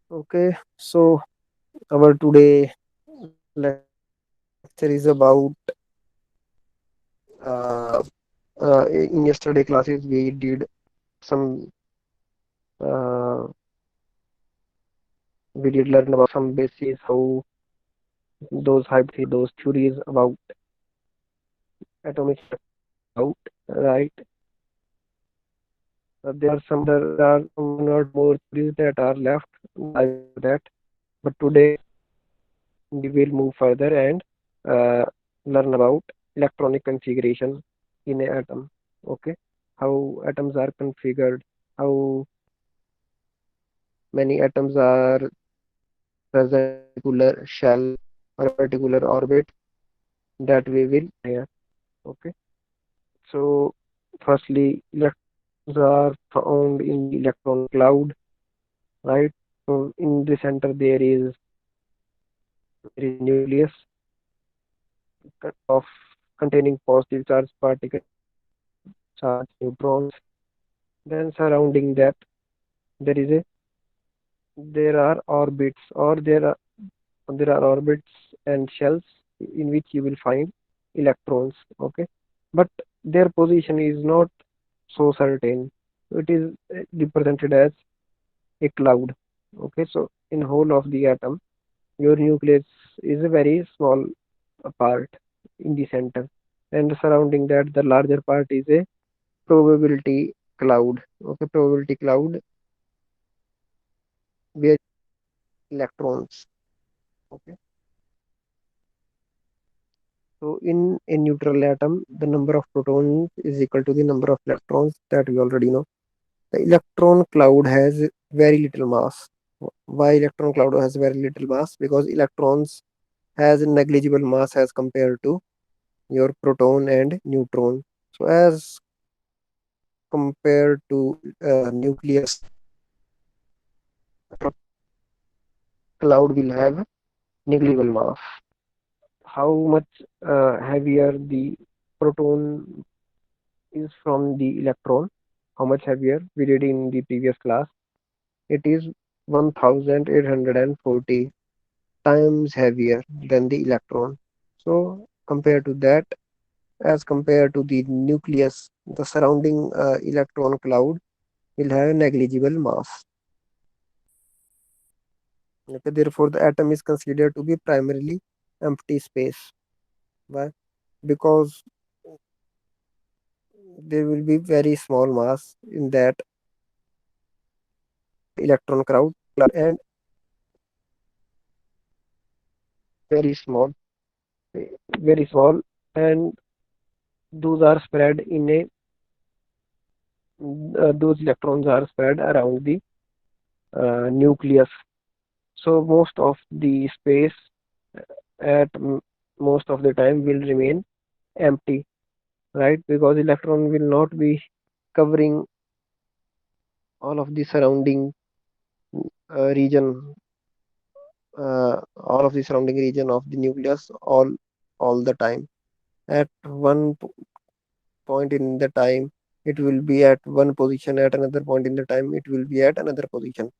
Okay, so our today lecture is about in yesterday classes we did some uh, we did learn about some bases how those theories about atomic structure came about, right? There are some one or more theories that are left. I will cover that. But today we will move further and uh, learn about electronic configuration in an atom. Okay, how atoms are configured, how many atoms are present in a particular shell or a particular orbit that we will here. Okay, so firstly, electrons are found in the electron cloud, right? So in the center there is a nucleus of containing positive charge particles and negative charge neutrons. Then surrounding that there is a there are orbits or there are orbits and shells in which you will find electrons. Okay, but their position is not so certain. It is represented as a cloud. Okay, so in whole of the atom, your nucleus is a very small part in the center, and surrounding that, the larger part is a probability cloud. Okay, probability cloud where electrons. Okay, so in a neutral atom, the number of protons is equal to the number of electrons that we already know. The electron cloud has very little mass. Why electron cloud has very little mass? Because electrons has negligible mass as compared to your proton and neutron. So as compared to nucleus, cloud will have negligible mass. How much heavier the proton is from the electron? How much heavier? We did in the previous class. It is 1840 times heavier than the electron. So compared to that, as compared to the nucleus, the surrounding electron cloud will have negligible mass. Okay, therefore, the atom is considered to be primarily empty space. Why? Because there will be very small mass in that electron cloud and very small, very small, and those are spread in a those electrons are spread around the nucleus. So most of the space most of the time will remain empty, right? Because electron will not be covering all of the surrounding region, all of the surrounding region of the nucleus all the time. At one point in the time, it will be at one position. At another point in the time, it will be at another position.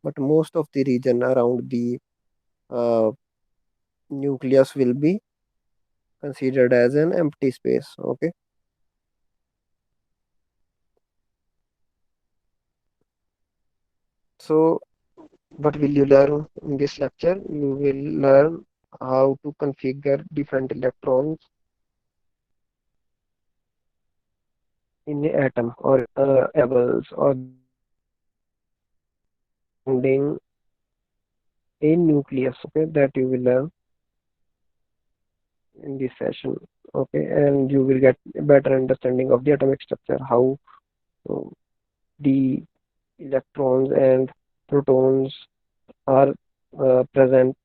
But most of the region around the uh, nucleus will be considered as an empty space. Okay, so what will you learn in this lecture? You will learn how to configure different electrons in the atom or levels or the surrounding a nucleus. Okay, that you will learn in this session. Okay, and you will get a better understanding of the atomic structure, how uh, the electrons and protons are present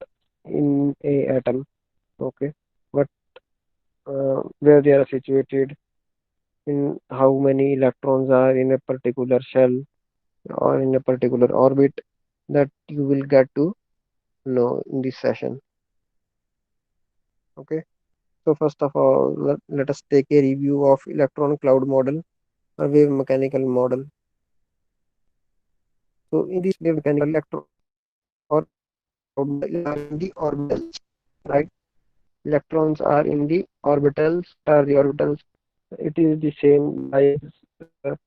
in a atom. Okay, but where they are situated, in how many electrons are in a particular shell or in a particular orbit, that you will get to know in this session. Okay, so first of all, let us take a review of electron cloud model or wave mechanical model. So in this wave mechanical electron are in the orbitals, right? Electrons are in the orbitals. What are the orbitals? It is the same like Earth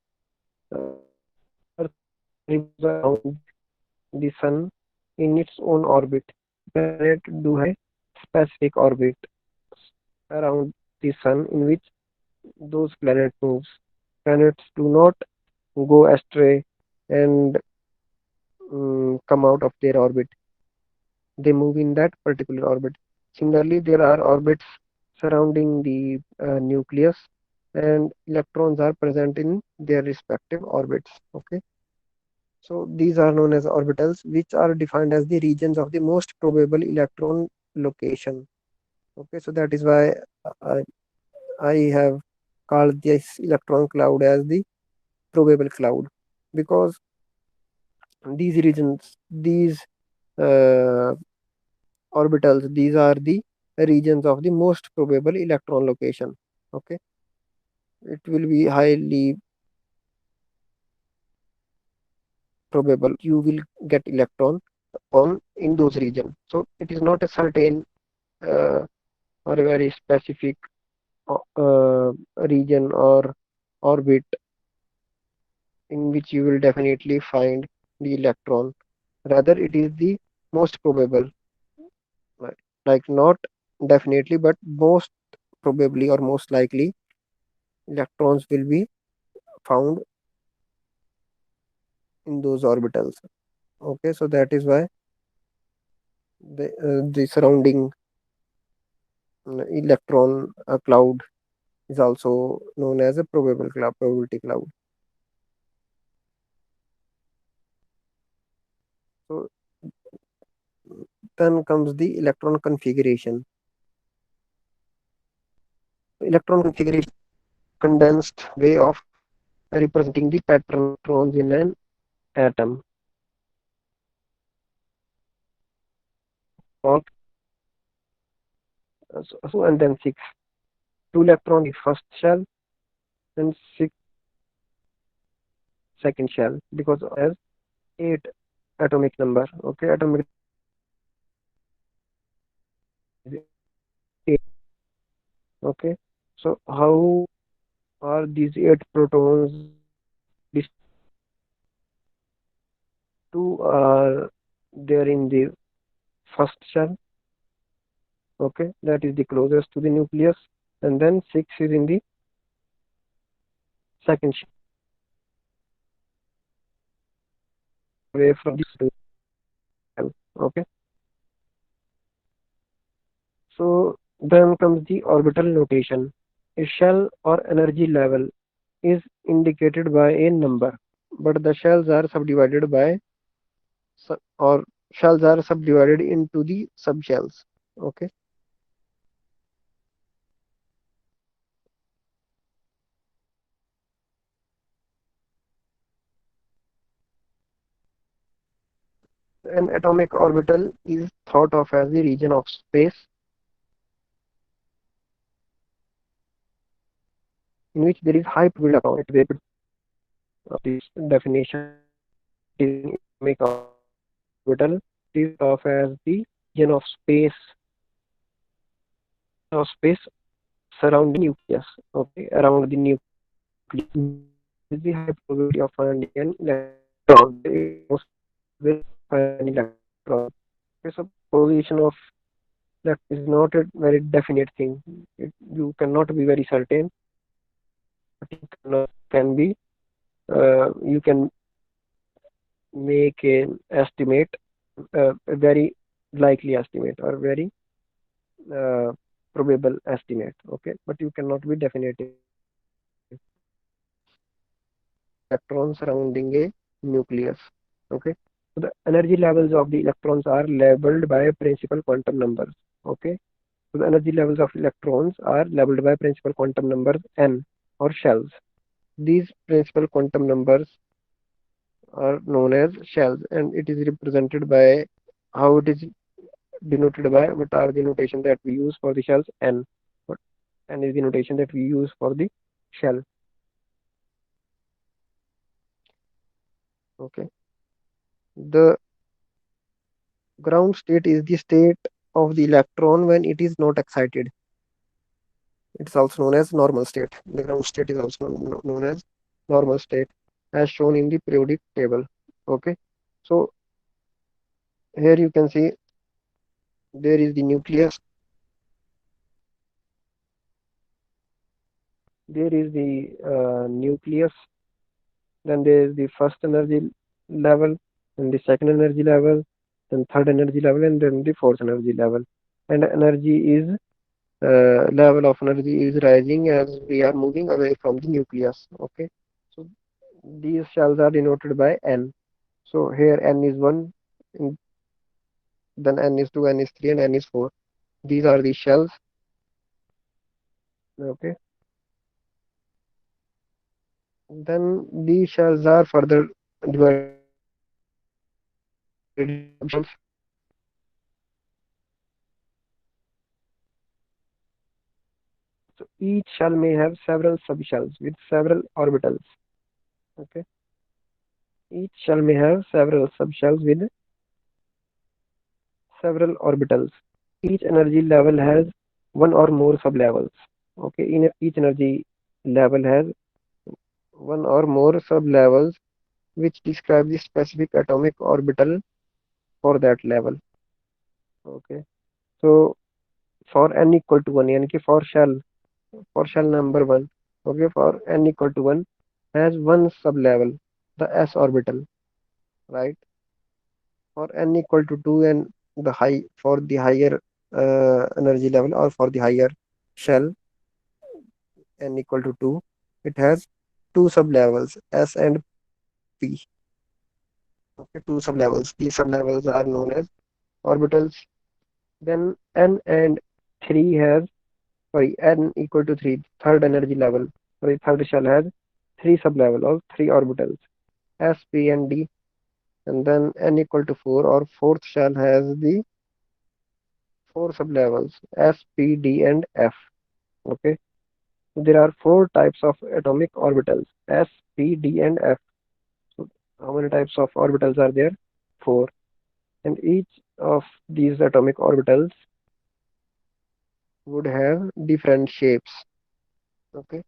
revolves around the sun in its own orbit. Planet do have a specific orbit around the sun in which those planet moves. Planets do not go astray and come out of their orbit. They move in that particular orbit. Similarly, there are orbits surrounding the nucleus, and electrons are present in their respective orbits. Okay, so these are known as orbitals, which are defined as the regions of the most probable electron location. Okay, so that is why I, I have called this electron cloud as the probable cloud, because these regions, these uh, orbitals, these are the regions of the most probable electron location. Okay, it will be highly probable you will get electron on in those regions. So it is not a certain uh, or a very specific region or orbit in which you will definitely find the electron. Rather, it is the most probable, like, not definitely, but most probably or most likely electrons will be found in those orbitals. Okay, so that is why the surrounding electron cloud is also known as a probable cloud, probability cloud. So then comes the electron configuration. Electron configuration, condensed way of representing the pattern of electrons in an atom. All and then six. Two electron in the first shell and six second shell, because as eight atomic number. Okay, atomic is eight. Okay, so how are these eight protons two are there in the first shell, okay, that is the closest to the nucleus, and then six is in the second shell, away from the shell. Okay, so then comes the orbital notation. A shell or energy level is indicated by a number, but the shells are subdivided by or shells are subdivided into the subshells. Okay, an atomic orbital is thought of as the region of space in which there is high probability of it will this definition is atomic orbital is of as the region of space surrounding nucleus. Okay, around the nucleus is the high probability of finding an electron. It most will find an electron. Okay, so position of that is not a very definite thing. You cannot be very certain, but you can be you can make an estimate, a very likely estimate or very uh, probable estimate. Okay, but you cannot be definitive. Electrons surrounding a nucleus. Okay, so the energy levels of the electrons are labeled by principal quantum numbers. Okay, so the energy levels of electrons are labeled by principal quantum numbers n or shells. These principal quantum numbers are known as shells, and it is represented by how it is denoted by what are the notation that we use for the shells n. What n is the notation that we use for the shell. Okay, the Ground state is the state of the electron when it is not excited. It's also known as normal state. The ground state is also known as normal state, as shown in the periodic table. Okay, so here you can see there is the nucleus, there is the nucleus, then there is the first energy level, then the second energy level, then third energy level, and then the fourth energy level. And energy is level of energy is rising as we are moving away from the nucleus. Okay, so these shells are denoted by N. So here N is 1, then N is 2, N is 3, and N is 4. These are the shells. Okay, then these shells are further divided into subshells. So each shell may have several subshells with several orbitals. Okay, each shell may have several subshells with several orbitals. Each energy level has one or more sublevels. Okay, in each energy level has one or more sublevels which describe the specific atomic orbital for that level. Okay, so for n equal to 1, यानी कि for shell number 1, okay, for n equal to 1 has one sublevel, the s orbital, right? For n equal to 2 and the high for the higher energy level, or for the higher shell n equal to 2, it has two sublevels s and p. Okay, two sublevels. These sublevels are known as orbitals. Then n and 3 has, sorry, n equal to 3, third energy level, sorry, third shell has three sublevel or three orbitals, s, p, and d. And then n equal to 4, or fourth shell has the four sublevels, s, p, d, and f. Okay, so there are four types of atomic orbitals, s, p, d, and f. So how many types of orbitals are there? Four. And each of these atomic orbitals would have different shapes. Okay,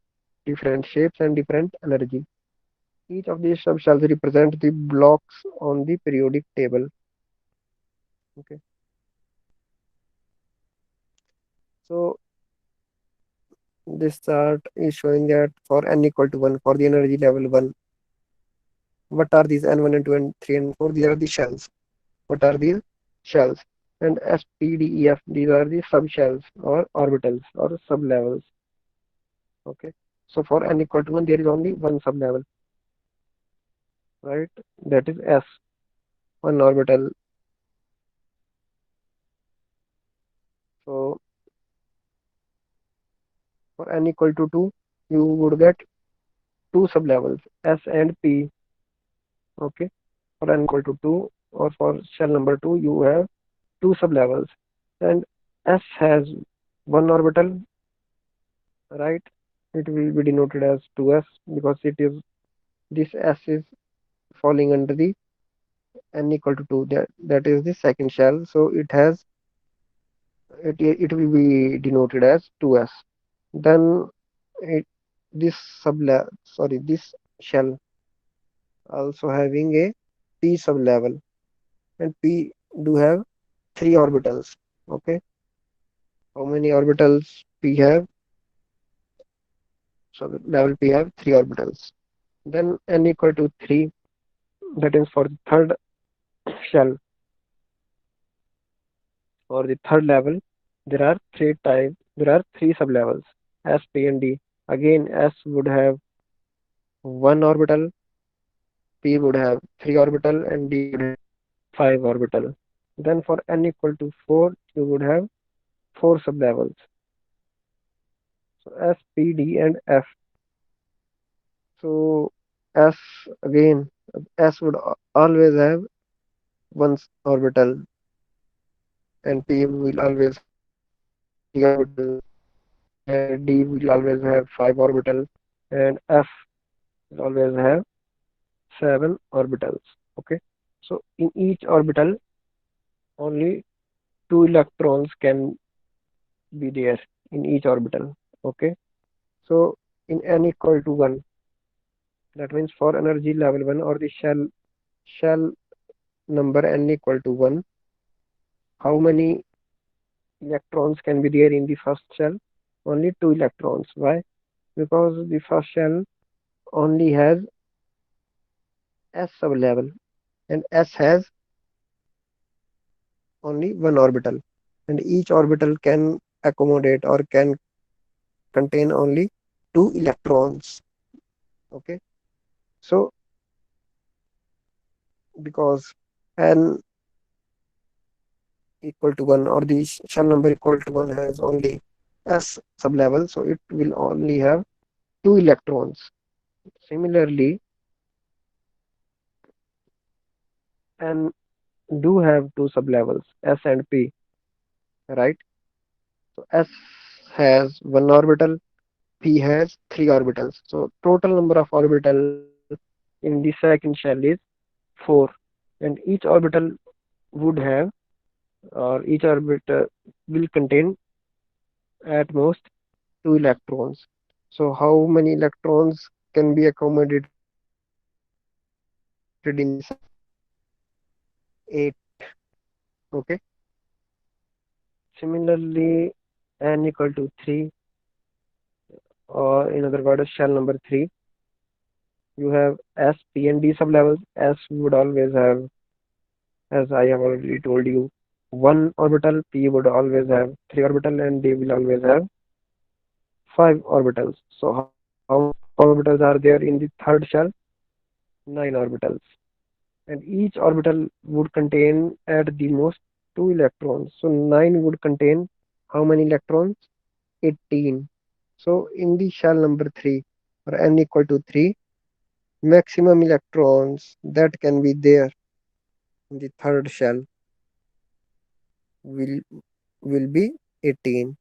different shapes and different energy. Each of these subshells represent the blocks on the periodic table. Okay, so this chart is showing that for n equal to 1, for the energy level 1, what are these n1 and 2 and 3 and 4? These are the shells. What are these shells? And s, p, d, e, f, these are the subshells or orbitals or sublevels. Okay, so for n equal to 1, there is only one sublevel, right? That is s, one orbital. So for n equal to 2, you would get two sublevels, s and p. Okay, for n equal to 2, or for shell number 2, you have two sublevels, and s has one orbital, right? It will be denoted as 2s because it is, this s is falling under the n equal to 2. That is the second shell, so it will be denoted as 2s. Then it, this this shell also having a p sublevel, and p do have three orbitals. Okay, how many orbitals p have? So the level p have three orbitals. Then n equal to 3, that is for the third shell. For the third level, there are three sublevels, s, p, and d. Again, s would have one orbital, p would have three orbital, and d would have five orbital. Then for n equal to 4, you would have four sublevels. So s, p, d, and f. So s, again, s would always have one orbital, and p will always have three orbital, and d will always have five orbital, and f will always have seven orbitals. Okay, so in each orbital only two electrons can be there in each orbital. Okay, so in n equal to 1, that means for energy level 1 or the shell number n equal to 1, how many electrons can be there in the first shell? Only two electrons. Why? Because the first shell only has s sublevel and s has only one orbital, and each orbital can accommodate or can contain only two electrons. Okay, so because n equal to 1 or the shell number equal to 1 has only s sublevel, so it will only have two electrons. Similarly, n do have two sublevels, s and p, right? So s has one orbital, p has three orbitals. So total number of orbital in the second shell is 4, and each orbital would have, or each orbital will contain at most two electrons. So how many electrons can be accommodated in the second shell? 8. Okay. Similarly, n equal to 3, or in other words, shell number 3, you have S, P, and D sublevels. S would always have, as I have already told you, one orbital. P would always have three orbital, and D will always have five orbitals. So how many orbitals are there in the third shell? Nine orbitals. And each orbital would contain at the most two electrons. So 9 would contain how many electrons? 18. So in the shell number 3, or n equal to 3, maximum electrons that can be there in the third shell will will be 18.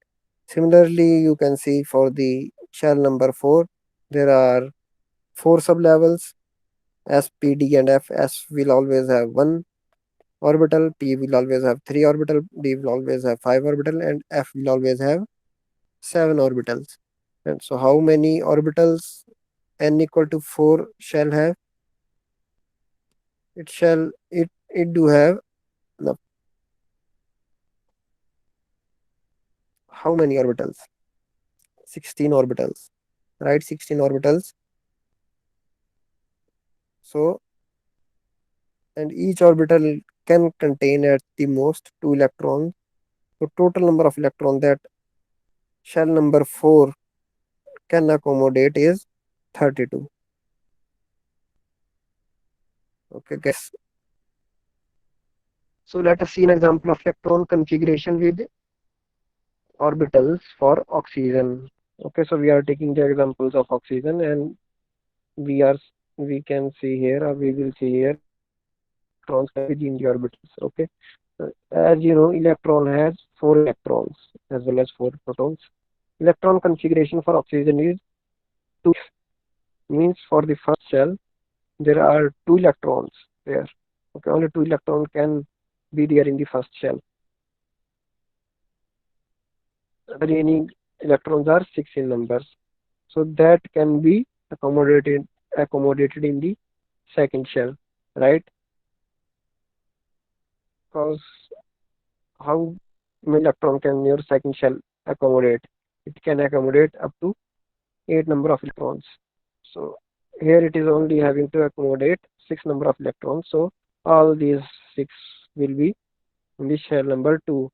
Similarly, you can see for the shell number 4, there are four sublevels: S, P, D, and F. S will always have one orbital, P will always have three orbital, D will always have five orbital, and F will always have seven orbitals. And so, how many orbitals n equal to 4 shall have? It do have the how many orbitals? 16 orbitals, right? 16 orbitals. So, and each orbital can contain at the most two electrons. So, total number of electrons that shell number 4 can accommodate is 32. Okay, guys. So, let us see an example of electron configuration with orbitals for oxygen. Okay, so we are taking the examples of oxygen, and we are we can see here, or we will see here, electrons within the orbitals. Okay, as you know, electron has four electrons as well as four protons. Electron configuration for oxygen is 2s, means for the first shell there are two electrons there. Okay, only two electrons can be there in the first shell. The remaining electrons are six in numbers, so that can be accommodated in the second shell, right? Because how many electron can your second shell accommodate? It can accommodate up to 8 number of electrons. So here it is only having to accommodate 6 number of electrons. So all these 6 will be in the shell number 2.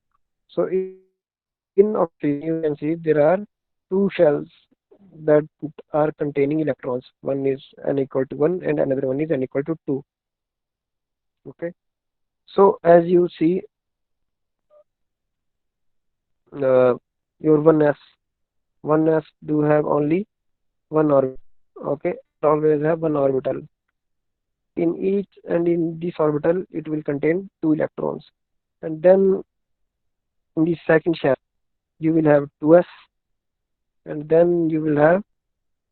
So in oxygen you can see there are two shells that are containing electrons. One is n equal to 1 and another one is n equal to 2. Okay. So as you see, uh, your 1s do have only one orbital. Okay, it always have one orbital. In each and in this orbital, it will contain two electrons. And then in the second shell, you will have 2s, and then you will have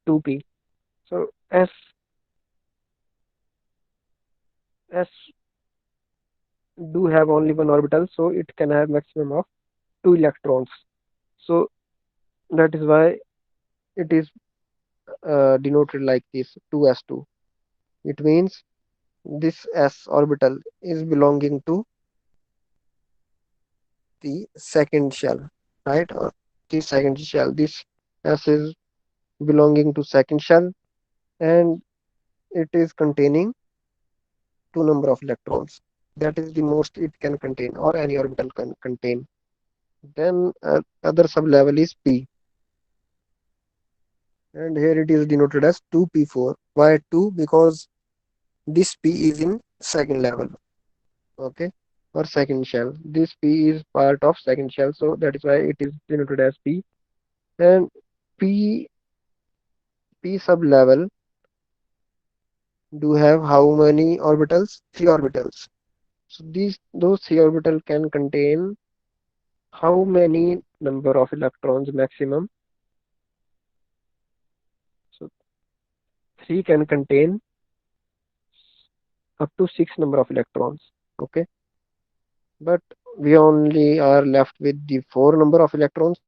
2p. So s do have only one orbital, so it can have maximum of two electrons. So that is why it is denoted like this 2s2. It means this s orbital is belonging to the second shell, right? Or the second shell. This s is belonging to second shell, and it is containing two number of electrons. That is the most it can contain, or any orbital can contain. Then other sublevel is p, and here it is denoted as 2p4. Why 2? Because this p is in second level, okay, or second shell. This p is part of second shell, so that is why it is denoted as p. And p p sublevel do have how many orbitals? Three orbitals. So those three orbital can contain how many number of electrons maximum? So three can contain up to six number of electrons. Okay, but we only are left with the four number of electrons.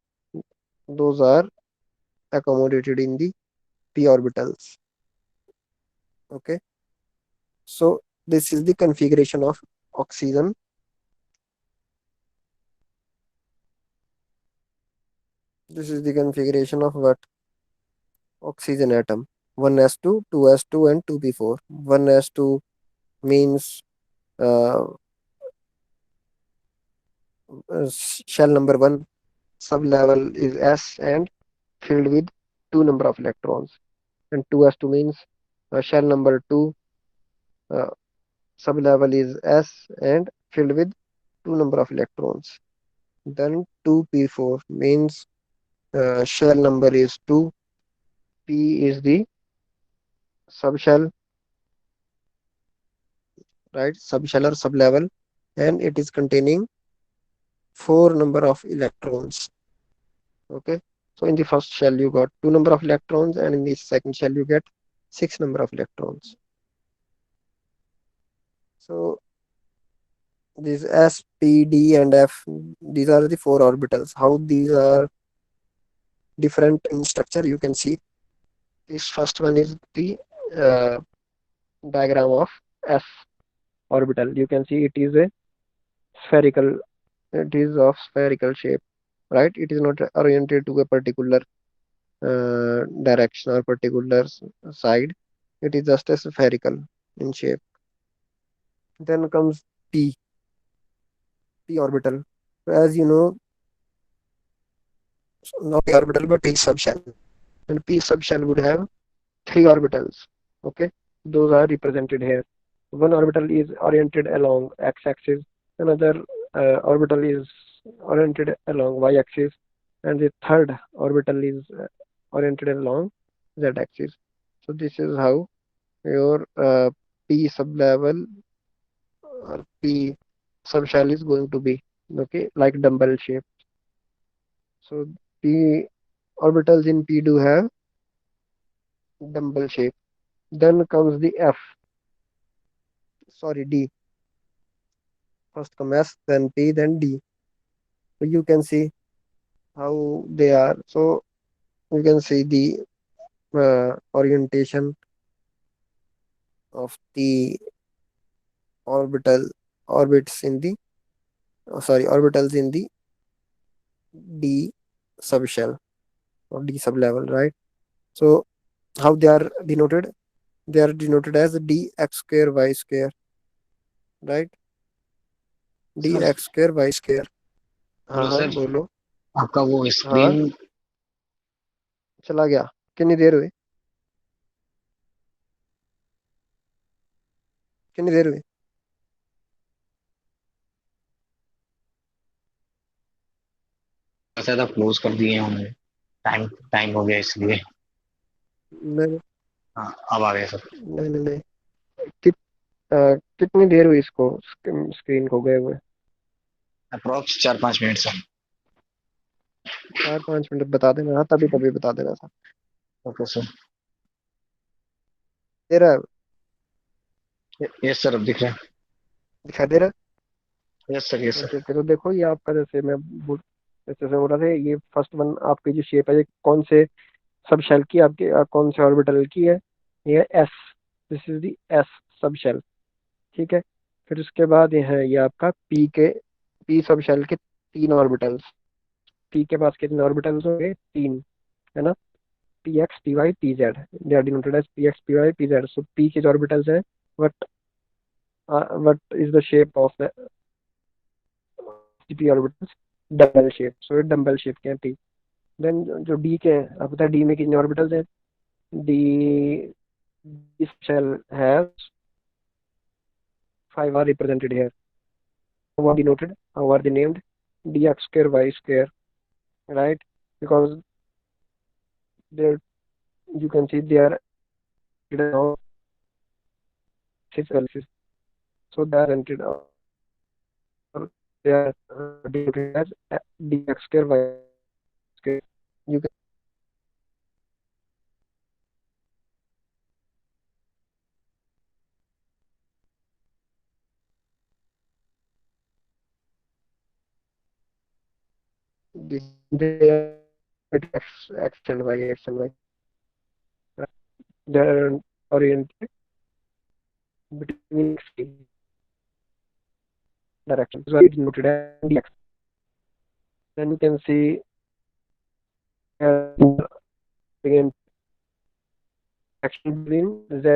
Those are accommodated in the p orbitals. Okay, so this is the configuration of oxygen. This is the configuration of what? Oxygen atom. 1s2, 2s2, and 2p4. 1s2 means uh, shell number 1 sublevel is S and filled with two number of electrons. And 2s2 means shell number 2 uh, sublevel is S and filled with two number of electrons. Then 2p4 means shell number is 2, p is the subshell, right? Subshell or sublevel, and it is containing four number of electrons. Okay, so in the first shell you got two number of electrons, and in the second shell you get six number of electrons. So these s, p, d, and f, these are the four orbitals. How these are different in structure, you can see. This first one is the uh, diagram of s orbital. You can see it is a spherical. It is of spherical shape, right? It is not oriented to a particular direction or particular side. It is just a spherical in shape. Then comes p, p orbital. So as you know, not p orbital but p subshell. And p subshell would have three orbitals. Okay, those are represented here. One orbital is oriented along x-axis, another orbital is oriented along y-axis, and the third orbital is oriented along z-axis. So this is how your p sublevel or p subshell is going to be. Okay, like dumbbell shape. So p orbitals in p do have dumbbell shape. Then comes the f, sorry, d. First come s, then p, then d. So you can see how they are. So you can see the orientation of the orbital orbits in the sorry orbitals in the d subshell or d sublevel, right? So how they are denoted? They are denoted as dx square y square, right? Sir dx square y square. हाँ hello हाँ sir, बोलो. आपका वो हाँ, screen चला गया. कितनी देर हुई? कितनी देर हुई? शायद आप क्लोज कर दिए होंगे। टाइम टाइम हो गया इसलिए। नहीं हाँ, अब आ गया सर। नहीं नहीं नहीं. कित, अ, कितनी देर हुई इसको स्क्रीन को गए हुए? Approx 4-5 minute sir. 4-5 मिनट बता देना. हाँ, तभी तभी बता देना था. Okay sir. दे रहा है? यस सर, अब दिख रहा है। दिखा दे रहा है? Yes sir, yes okay sir. Okay, तो देखो ये आपका जैसे जैसे मैं बोल रहा था, ये फर्स्ट वन आपकी जो शेप है, ये कौन से सब शेल की आपके कौन से ऑर्बिटल की है? ये S, this is the S subshell. ठीक है। फिर उसके बाद ये है ये आपका पी सब शेल के तीन ऑर्बिटल्स। पी के पास कितने ऑर्बिटल्स होंगे? तीन, है ना? P X P Y P Z, they are denoted as P X P Y P Z. So P के जो ऑर्बिटल्स हैं, what what is the shape of the P orbitals? Double shape. So ये double shape के हैं P. Then जो D के हैं, आप पता है डी में कितने ऑर्बिटल्स हैं? D shell has five are represented here. How are denoted? How are they named? Dx square y square, right? Because there you can see they are now physical. So they are entered or they are denoted as dx square y square. You can this they are x and y, x and y. Right? They are oriented between x direction. So it's denoted as dx. Then you can see again action between Z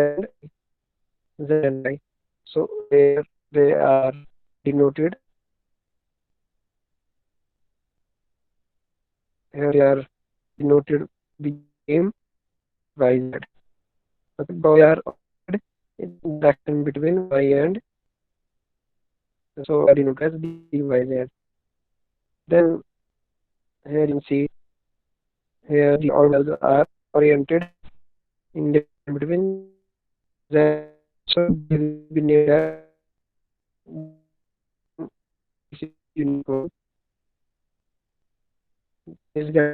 and Y. So there they are denoted. Here they are denoted with name YZ. Okay, they are in the action between Y and so are denoted as DYZ. Then here you see here the orbitals are oriented in the between Z. So they will be named as Unicode. This guy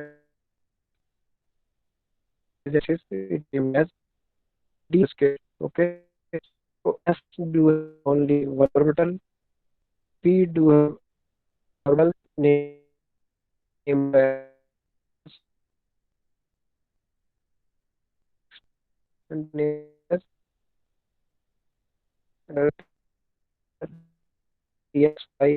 is named as D square. Okay. So S do have only one orbital. P do have orbital named as named as uh, DXY.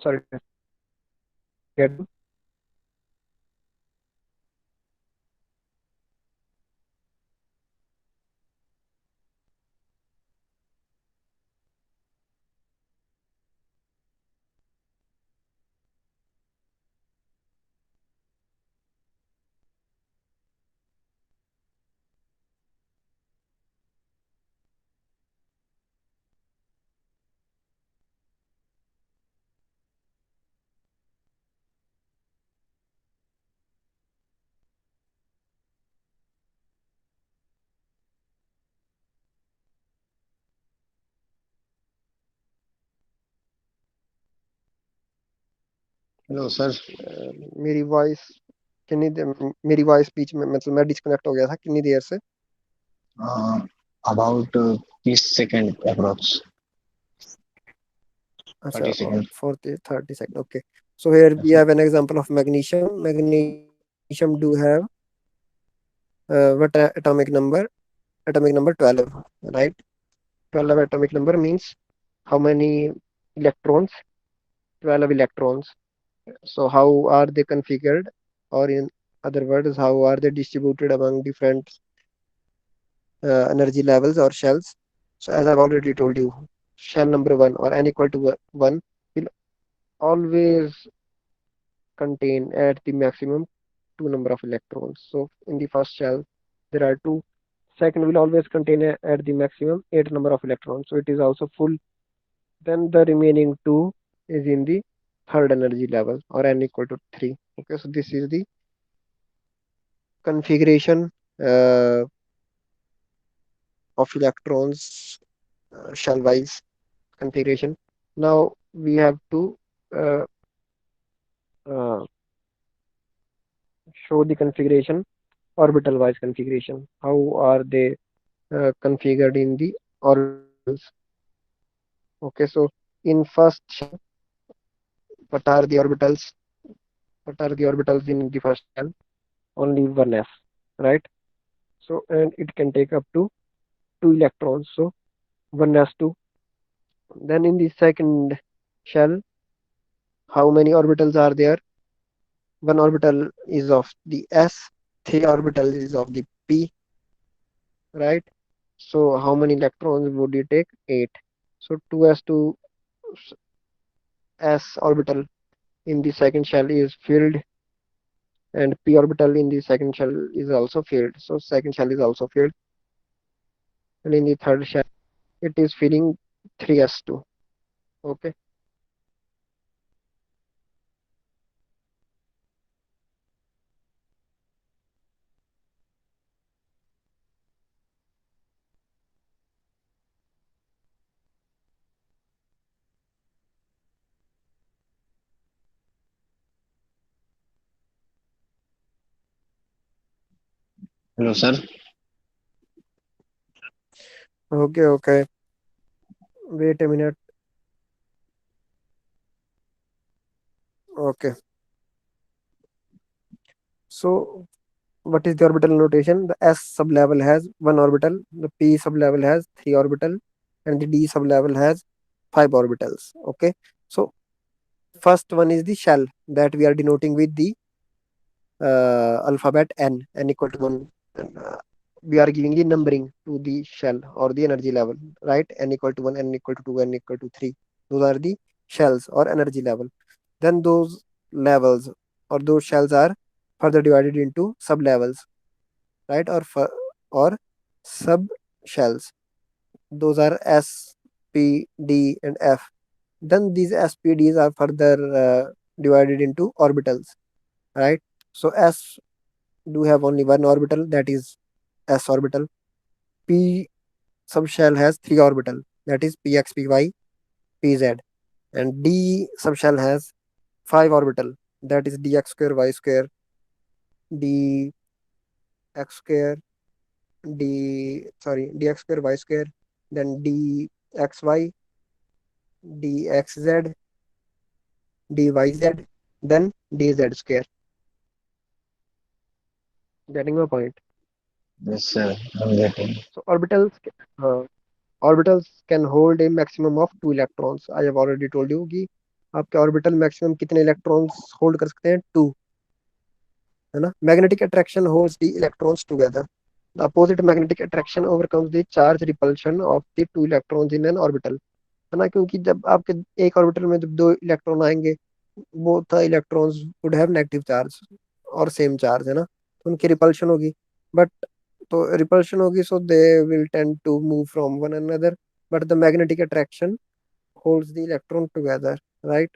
Sorry, get hello sir. मेरी voice कितनी मेरी voice बीच में मतलब मैं disconnect हो गया था कितनी देर से? About 30 second approx. अच्छा, 30 second. 40-30 seconds. Okay. So here we yes sir. have an example of magnesium. Magnesium do have what atomic number? Atomic number 12, right? 12 atomic number means how many electrons? 12 electrons. So how are they configured? Or in other words, how are they distributed among different energy levels or shells? So as I've already told you, shell number one or n equal to one will always contain at the maximum two number of electrons. So in the first shell, there are two. Second will always contain at the maximum eight number of electrons. So it is also full. Then the remaining two is in the third energy level or n equal to three. Okay, so this is the configuration uh, of electrons shell wise configuration. Now we have to uh, uh, show the configuration orbital wise configuration. How are they configured in the orbitals. Okay, so in first shell, what are the orbitals? What are the orbitals in the first shell? Only one s, right? So and it can take up to two electrons, so one s2. Then in the second shell, how many orbitals are there? One orbital is of the s, three orbital is of the p, right? So how many electrons would you take? 8. So 2s2 s orbital in the second shell is filled, and p orbital in the second shell is also filled. So second shell is also filled, and in the third shell it is filling 3s2. Okay. Hello, sir. Okay, okay. Wait a minute. Okay. So what is the orbital notation? The s sublevel has one orbital, the p sublevel has three orbital, and the d sublevel has five orbitals. Okay. So first one is the shell that we are denoting with the alphabet n equal to 1. We are giving the numbering to the shell or the energy level, right? N equal to 1, n equal to 2, n equal to 3. Those are the shells or energy level. Then those levels or those shells are further divided into sub levels, right? Or sub shells. Those are S, P, D, and F. Then these SPDs are further divided into orbitals, right? So S do have only one orbital, that is S orbital. P subshell has three orbital, that is Px, Py, Pz. And D subshell has five orbital, that is dx square, y square, dx square, dx square, y square, then dxy, dxz, dyz, then dz square. Getting my point? Yes, sir. I'm getting. So uh, orbitals can hold a maximum of two electrons. I have already told you कि आपके orbital maximum कितने electrons hold कर सकते हैं? Two, है ना? Magnetic attraction holds the electrons together. The opposite magnetic attraction overcomes the charge repulsion of the two electrons in an orbital. है ना? क्योंकि जब आपके एक ऑर्बिटल में जब दो इलेक्ट्रॉन आएंगे, both the electrons would have negative charge और सेम चार्ज, है ना? तो उनकी रिपल्शन होगी, बट तो रिपल्शन होगी, so they will tend to move from one another, but the magnetic attraction holds the electron together, right?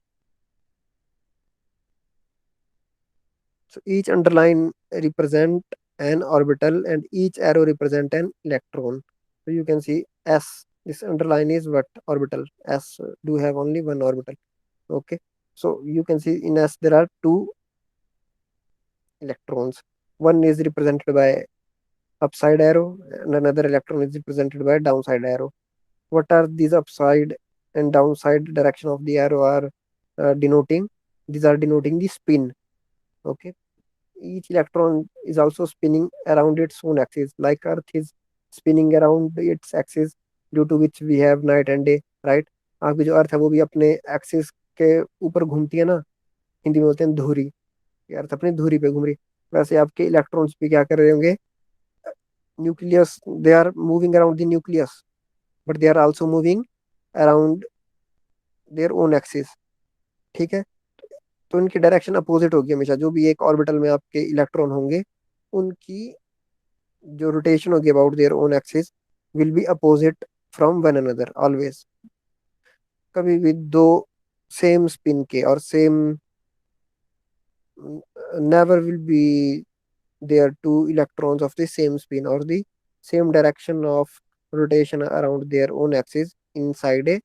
So each underline represent an orbital and each arrow represent an electron. So you can see s, this underline is what? Orbital. S do have only one orbital. Okay, so you can see in s there are two electrons. One is represented by upside arrow and another electron is represented by downside arrow. What are these upside and downside direction of the arrow are denoting? These are denoting the spin. Okay, each electron is also spinning around its own axis, like earth is spinning around its axis, due to which we have night and day, right? आपकी जो अर्थ है वो भी अपने axis के ऊपर घूमती है ना, हिंदी में बोलते हैं धुरी, कि अर्थ अपनी धुरी पे घूम रही। वैसे आपके इलेक्ट्रॉन्स भी क्या कर रहे होंगे? Nucleus, they are moving around the nucleus, but they are also moving around their own axis. ठीक है, तो इनकी डायरेक्शन अपोजिट होगी हमेशा। जो भी एक ऑर्बिटल में आपके इलेक्ट्रॉन होंगे, उनकी जो रोटेशन होगी about their own axis will be opposite from one another always. कभी भी दो सेम स्पिन के और same, never will be there two electrons of the same spin or the same direction of rotation around their own axis inside a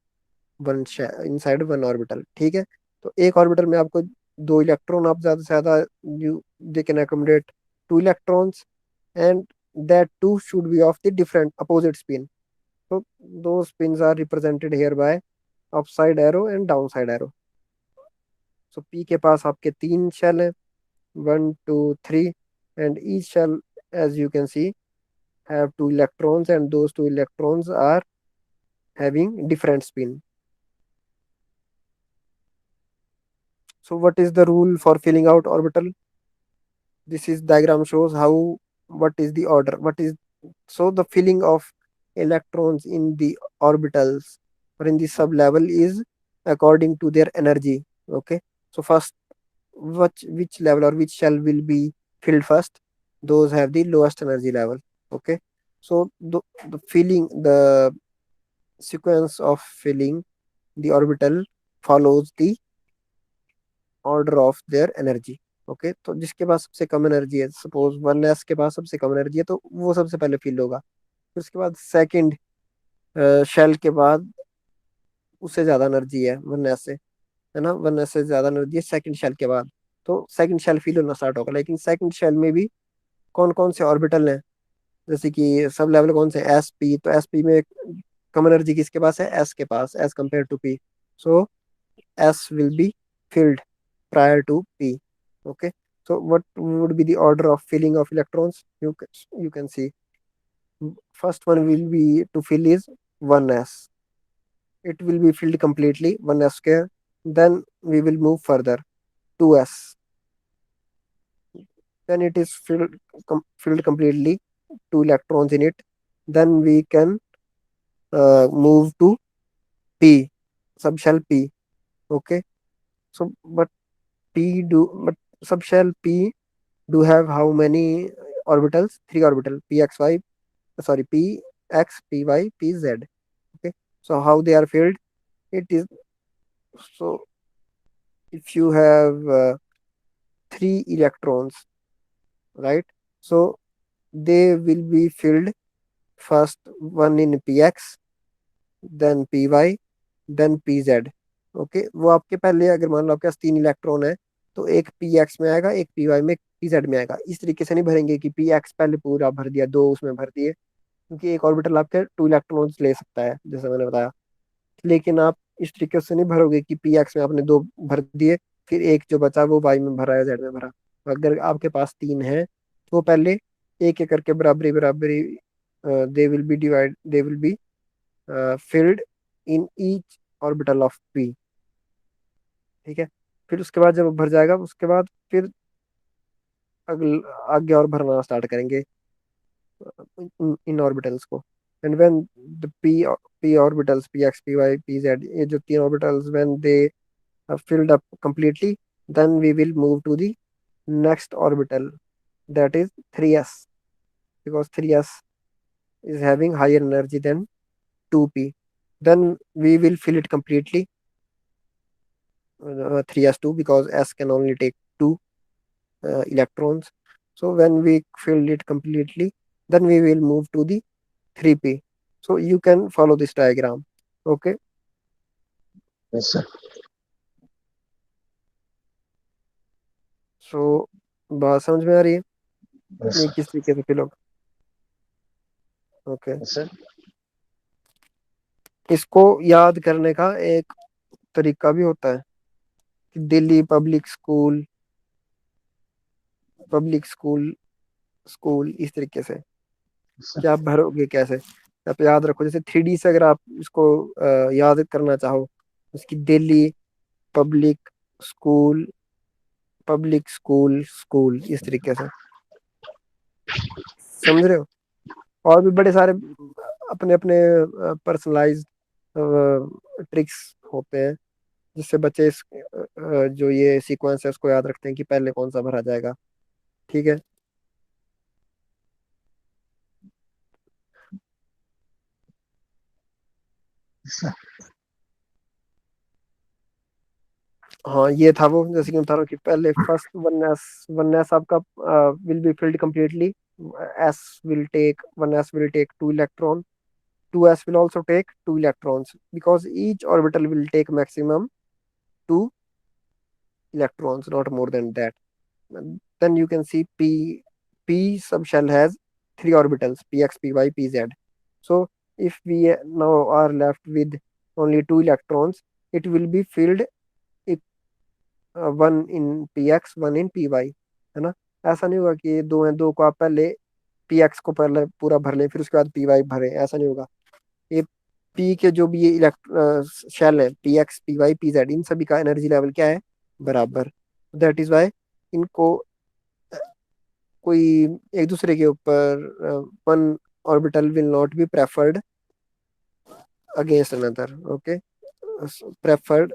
inside one orbital। ठीक है, तो एक orbital में आपको दो इलेक्ट्रॉन, आप ज्यादा से ज्यादा, you they can accommodate two electrons, and that too should be of the different opposite spin. So those spins are represented here by upside arrow and downside arrow. So P के पास आपके तीन shell हैं, 1 2 3, and each shell, as you can see, have two electrons, and those two electrons are having different spin. So what is the rule for filling out orbital? This is diagram shows how, what is the order, what is, so the filling of electrons in the orbitals or in the sub level is according to their energy. Okay, so first, which level or which shell will be filled first, those have the lowest energy level. Okay, so the filling, the sequence of filling the orbital follows the order of their energy. Okay, तो जिसके पास सबसे कम energy है, suppose 1s के पास सबसे कम energy है, तो वो सबसे पहले फिल होगा। फिर उसके बाद सेकंड शेल के बाद उससे ज्यादा एनर्जी है 1s से, है ना, 1s से ज्यादा एनर्जी है सेकंड शेल के बाद, तो सेकंड शेल फिल होना स्टार्ट होगा। लेकिन सेकंड शेल में भी कौन कौन से ऑर्बिटल हैं, जैसे कि सब लेवल कौन से, एस पी, तो एस पी में कम एनर्जी किसके पास है, एस के पास, as compare to P. So S will be filled prior to P. Okay, so what would be the order of filling of electrons? You can see first one will be to fill is 1s. It will be filled completely, 1s square. Then we will move further, 2s. Then it is filled completely, two electrons in it. Then we can move to P, subshell P. Okay, so but subshell P do have how many orbitals? Three orbital, pxy, sorry, px, py, pz. Okay, so how they are filled? It is, so if you have three electrons, right? So they will be filled first one in px, then py, then pz. Okay, वो आपके पहले, अगर मान लो आपके पास तीन electron है, तो एक पी एक्स में आएगा, एक पी वाई में, एक पी जेड में आएगा। इस तरीके से नहीं भरेंगे कि पी एक्स पहले पूरा भर दिया, दो उसमें भर दिए, क्योंकि एक ऑर्बिटल आपके टू इलेक्ट्रॉन्स ले सकता है, जैसे मैंने बताया। लेकिन आप इस तरीके से नहीं भरोगे कि पी एक्स में आपने दो भर दिए, फिर एक जो बचा वो वाई में भरा या जेड में भरा। अगर आपके पास तीन है, तो पहले एक एक करके बराबरी बराबरी, they will be filled in each orbital of P. ठीक है, फिर उसके बाद जब भर जाएगा, उसके बाद फिर अगल आगे और भरना स्टार्ट करेंगे इन ऑर्बिटल्स को। And when the P orbitals, P X, P Y, P Z, ये जो तीन orbitals when they filled up completely, then we will move to the next orbital, that is 3s, because 3s is having higher energy than 2p. Then we will fill it completely, 3s2, because s can only take two electrons. So when we fill it completely, then we will move to the 3p. So you can follow this diagram. Okay, Yes, sir. so बात समझ में आ रही है, Yes, ये sir. किस तरीके से fill होगा? Okay, Yes, sir. इसको याद करने का एक तरीका भी होता है कि दिल्ली पब्लिक स्कूल, स्कूल इस तरीके से Yes, कि sir. आप भरोगे कैसे। आप याद रखो, जैसे 3D से अगर आप इसको याद करना चाहो, उसकी Delhi public school, public school, school इस तरीके से, समझ रहे हो? और भी बड़े सारे अपने अपने पर्सनलाइज ट्रिक्स होते हैं, जिससे बच्चे जो ये सीक्वेंस है उसको याद रखते हैं कि पहले कौन सा भरा जाएगा। ठीक है, Yes, sir. हाँ ये था वो, जैसे कि मैं बता रहा हूँ कि पहले फर्स्ट वन एस आपका will be filled completely, S will take, 1s will take two electron, 2s will also take two electrons, because each orbital will take maximum two electrons, not more than that. Then you can see p subshell has three orbitals px, py, pz. So if we now are left with only two electrons, it will be filled one in P X one in P Y, है ना। ऐसा नहीं होगा कि ये दो हैं, दो को आप पहले पी एक्स को पहले पूरा भर लें फिर उसके बाद पी वाई भरें, ऐसा नहीं होगा। ये पी के जो भी ये इलेक्ट्र शेल है P X P Y P Z, इन सभी का एनर्जी लेवल क्या है, बराबर। दैट इज वाई इनको कोई एक दूसरे के ऊपर one orbital will not be preferred against another. Okay, preferred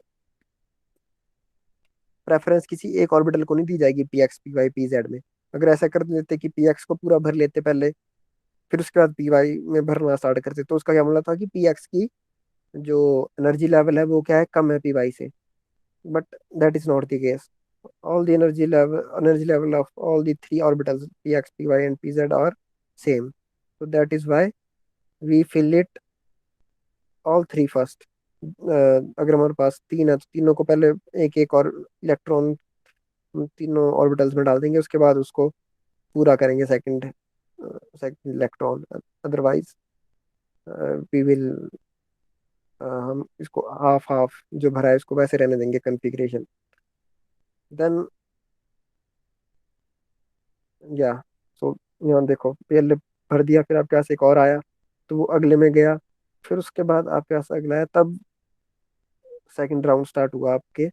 preference किसी एक ऑर्बिटल को नहीं दी जाएगी P X P Y P Z में। अगर ऐसा कर देते कि पी एक्स को पूरा भर लेते पहले फिर उसके बाद पी वाई में भरना स्टार्ट करते, तो उसका क्या मतलब था कि पी एक्स की जो एनर्जी लेवल है वो क्या है, कम है पी वाई से। But that is not the case. all the energy level of all the three orbitals px py and pz are same. So that is why we fill it all three first. अगर हमारे पास तीन है तो तीनों को पहले एक एक और इलेक्ट्रॉन तीनों ऑर्बिटल्स में डाल देंगे, उसके बाद उसको पूरा करेंगे second second electron. Otherwise we will हम इसको हाफ हाफ जो भरा है इसको वैसे रहने देंगे कन्फिग्रेशन। देन या सो यहाँ देखो पहले भर दिया, फिर आपके पास एक और आया तो वो अगले में गया, फिर उसके बाद आपके पास अगला है, तब सेकंड राउंड स्टार्ट हुआ आपके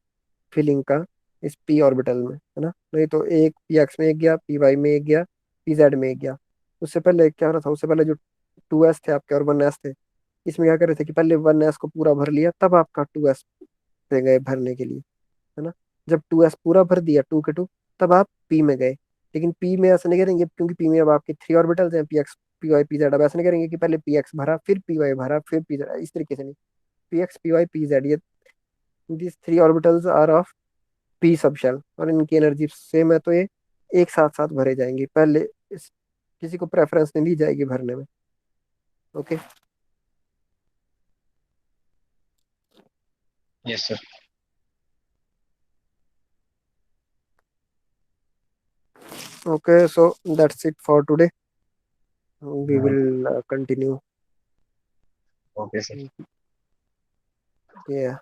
फिलिंग का इस पी ऑर्बिटल में, है ना। नहीं तो एक पी एक्स में एक गया, पी वाई में एक गया, पी जेड में एक गया। उससे पहले क्या हो रहा था, उससे पहले जो टू एस थे आपके और वन एस थे, इसमें क्या कर रहे थे कि पहले वन एस को पूरा भर लिया तब आपका टू एस पे गए भरने के लिए, है ना। जब टू एस पूरा भर दिया टू के टू, तब आप पी में गए। लेकिन पी में ऐसा नहीं करेंगे क्योंकि पी में अब आपके थ्री ऑर्बिटल्स हैं P X P Y P Z. अब ऐसा नहीं करेंगे कि पहले पी एक्स भरा फिर पी वाई भरा फिर पी जेड, इस तरीके से नहीं। P X P Y P Z, ये this three orbitals are of P sub shell और इनकी एनर्जी सेम है, तो ये एक साथ साथ भरे जाएंगे पहले। इस किसी को प्रेफरेंस नहीं दी जाएगी भरने में। Okay. Yes, sir. Okay, so that's it for today. We Uh, will continue. okay, sir. Yeah.